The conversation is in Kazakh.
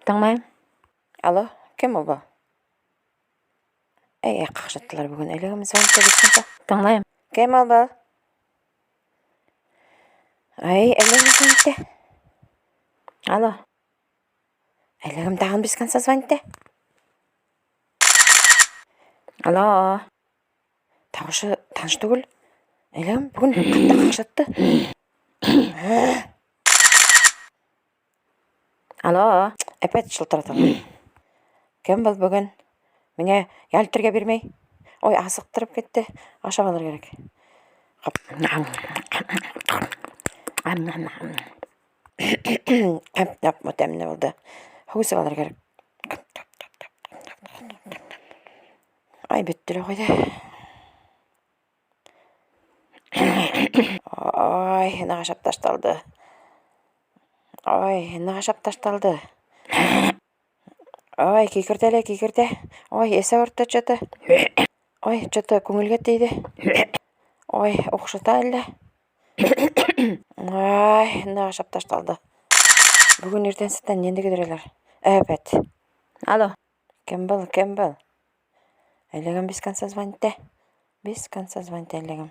Тыңлайм. Алло, кем ол бұл? Қақшаттылар бүгін әлігім звонтта бітсінті. Тыңлайм. Кем ол бұл? Әлігім звонтта. Алло. Әлігім тағын бесканса звонтта. Алло. Тағышы таныш түгіл. Әлігім бүгін қатта қақшатты. Алло. Әпәт шылтыратым. Кем бұл бүгін? Меңе ялтырға бермей. Ой, асықтырып кетті. Ашап алыр керек. Тәміне болды. Хусып алыр керек. Ай, беттілі қойды. Ой, нағашап ташталды. Ой, кекірді. Ой, есі ұртты чөті. Ой, чөті көңілге дейді. Ой, оқшыта әлі. Ой, нағашап ташталды. Бүгін ертен сіттен ненді кедірелер. Әпәт. Алло. Кем бұл? Әлігім бесканса звонтта. Әлігім.